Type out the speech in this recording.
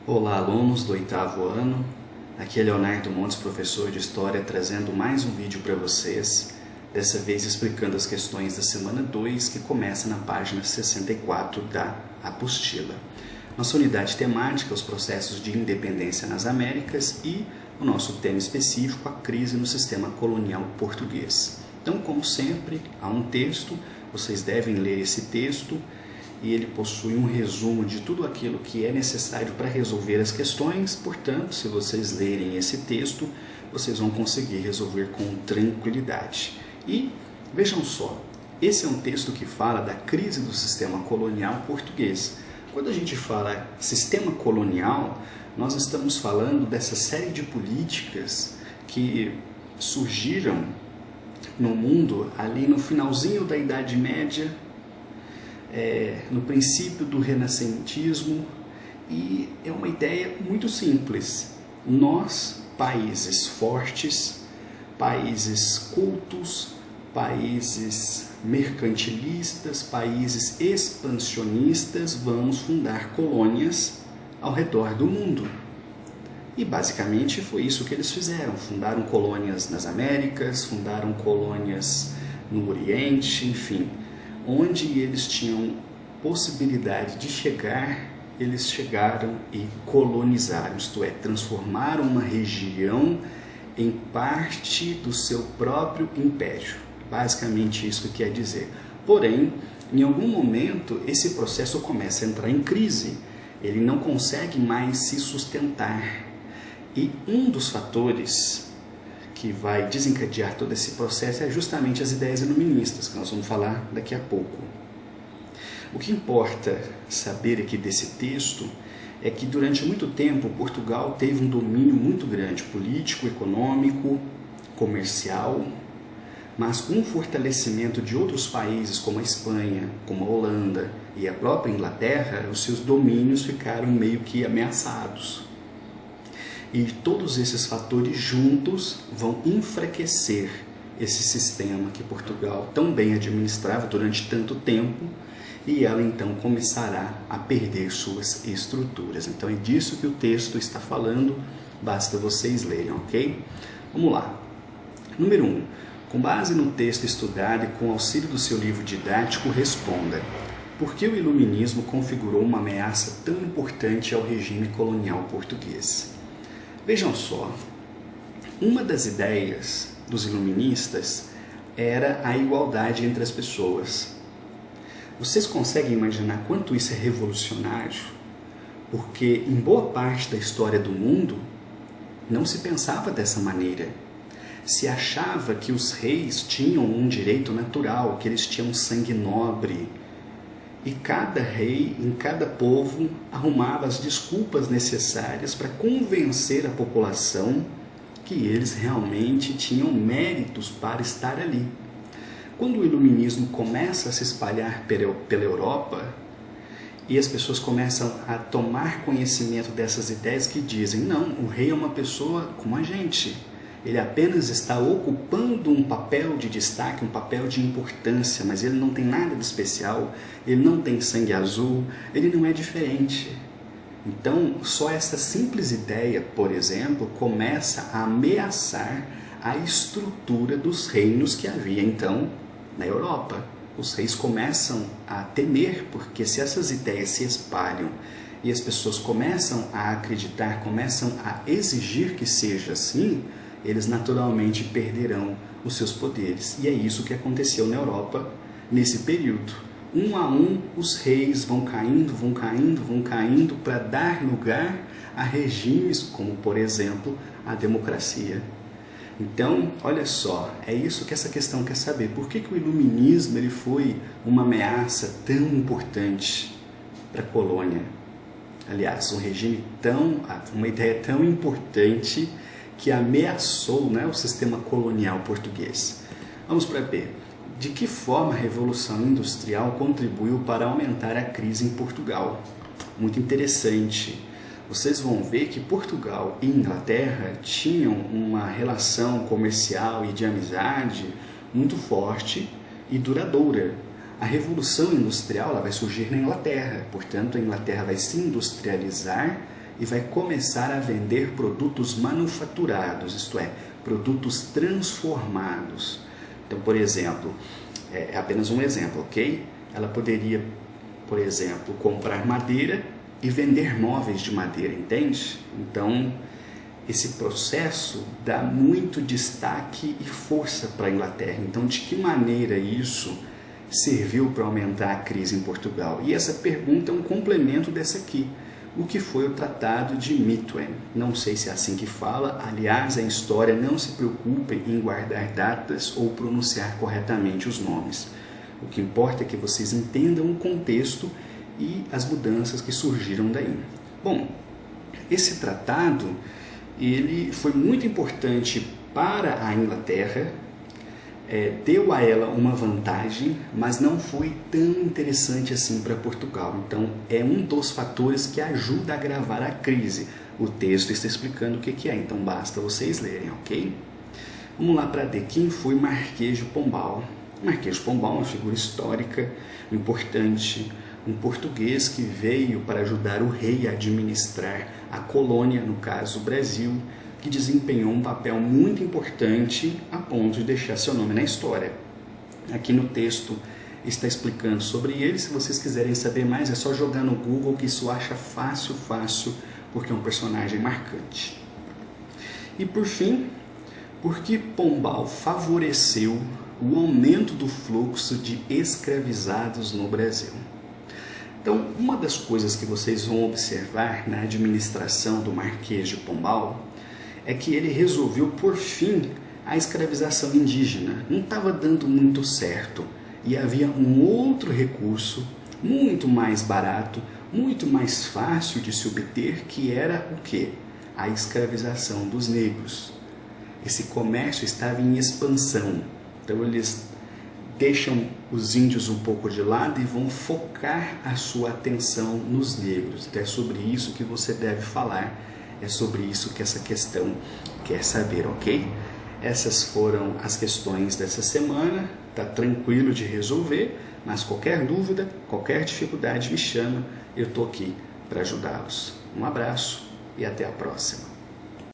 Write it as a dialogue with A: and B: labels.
A: Olá, alunos do oitavo ano. Aqui é Leonardo Montes, professor de História, trazendo mais um vídeo para vocês, dessa vez explicando as questões da semana 2, que começa na página 64 da apostila. Nossa unidade temática, os processos de independência nas Américas e o nosso tema específico, a crise no sistema colonial português. Então, como sempre, há um texto, vocês devem ler esse texto, e ele possui um resumo de tudo aquilo que é necessário para resolver as questões. Portanto, se vocês lerem esse texto, vocês vão conseguir resolver com tranquilidade. E vejam só, esse é um texto que fala da crise do sistema colonial português. Quando a gente fala sistema colonial, nós estamos falando dessa série de políticas que surgiram no mundo ali no finalzinho da Idade Média, no princípio do renascentismo, e é uma ideia muito simples. Nós, países fortes, países cultos, países mercantilistas, países expansionistas, vamos fundar colônias ao redor do mundo. E basicamente foi isso que eles fizeram. Fundaram colônias nas Américas, fundaram colônias no Oriente, enfim. Onde eles tinham possibilidade de chegar, eles chegaram e colonizaram, isto é, transformaram uma região em parte do seu próprio império. Basicamente isso que quer dizer. Porém, em algum momento, esse processo começa a entrar em crise. Ele não consegue mais se sustentar. E um dos fatores que vai desencadear todo esse processo é justamente as ideias iluministas, que nós vamos falar daqui a pouco. O que importa saber aqui desse texto é que durante muito tempo Portugal teve um domínio muito grande, político, econômico, comercial, mas com o fortalecimento de outros países como a Espanha, como a Holanda e a própria Inglaterra, os seus domínios ficaram meio que ameaçados. E todos esses fatores juntos vão enfraquecer esse sistema que Portugal tão bem administrava durante tanto tempo, e ela então começará a perder suas estruturas. Então é disso que o texto está falando, basta vocês lerem, ok? Vamos lá. Número 1. Com base no texto estudado e com auxílio do seu livro didático, responda: por que o iluminismo configurou uma ameaça tão importante ao regime colonial português? Vejam só, uma das ideias dos iluministas era a igualdade entre as pessoas. Vocês conseguem imaginar quanto isso é revolucionário? Porque em boa parte da história do mundo não se pensava dessa maneira. Se achava que os reis tinham um direito natural, que eles tinham sangue nobre. E cada rei, em cada povo, arrumava as desculpas necessárias para convencer a população que eles realmente tinham méritos para estar ali. Quando o iluminismo começa a se espalhar pela Europa, e as pessoas começam a tomar conhecimento dessas ideias que dizem: não, o rei é uma pessoa como a gente. Ele apenas está ocupando um papel de destaque, um papel de importância, mas ele não tem nada de especial, ele não tem sangue azul, ele não é diferente. Então, só essa simples ideia, por exemplo, começa a ameaçar a estrutura dos reinos que havia então na Europa. Os reis começam a temer, porque se essas ideias se espalham e as pessoas começam a acreditar, começam a exigir que seja assim, eles naturalmente perderão os seus poderes. E é isso que aconteceu na Europa nesse período. Um a um, os reis vão caindo para dar lugar a regimes como, por exemplo, a democracia. Então, olha só, é isso que essa questão quer saber. Por que o iluminismo ele foi uma ameaça tão importante para a colônia? Aliás, uma ideia tão importante que ameaçou, o sistema colonial português. Vamos para B. De que forma a Revolução Industrial contribuiu para aumentar a crise em Portugal? Muito interessante. Vocês vão ver que Portugal e Inglaterra tinham uma relação comercial e de amizade muito forte e duradoura. A Revolução Industrial ela vai surgir na Inglaterra, portanto a Inglaterra vai se industrializar e vai começar a vender produtos manufaturados, isto é, produtos transformados. Então, por exemplo, é apenas um exemplo, ok? Ela poderia, por exemplo, comprar madeira e vender móveis de madeira, entende? Então, esse processo dá muito destaque e força para a Inglaterra. Então, de que maneira isso serviu para aumentar a crise em Portugal? E essa pergunta é um complemento dessa aqui. O que foi o Tratado de Methuen? Não sei se é assim que fala, aliás, em história não se preocupem em guardar datas ou pronunciar corretamente os nomes. O que importa é que vocês entendam o contexto e as mudanças que surgiram daí. Bom, esse tratado ele foi muito importante para a Inglaterra, deu a ela uma vantagem, mas não foi tão interessante assim para Portugal. Então, é um dos fatores que ajuda a agravar a crise. O texto está explicando o que é, então basta vocês lerem, ok? Vamos lá para D. Quem foi Marquês de Pombal? Marquês de Pombal é uma figura histórica importante, um português que veio para ajudar o rei a administrar a colônia, no caso o Brasil, que desempenhou um papel muito importante a ponto de deixar seu nome na história. Aqui no texto está explicando sobre ele. Se vocês quiserem saber mais, é só jogar no Google, que isso acha fácil, porque é um personagem marcante. E por fim, porque Pombal favoreceu o aumento do fluxo de escravizados no Brasil. Então, uma das coisas que vocês vão observar na administração do Marquês de Pombal é que ele resolveu por fim a escravização indígena. Não estava dando muito certo e havia um outro recurso muito mais barato, muito mais fácil de se obter, que era o quê? A escravização dos negros. Esse comércio estava em expansão, então eles deixam os índios um pouco de lado e vão focar a sua atenção nos negros. Então é sobre isso que você deve falar. É sobre isso que essa questão quer saber, ok? Essas foram as questões dessa semana. Tá tranquilo de resolver, mas qualquer dúvida, qualquer dificuldade me chama. Eu tô aqui para ajudá-los. Um abraço e até a próxima.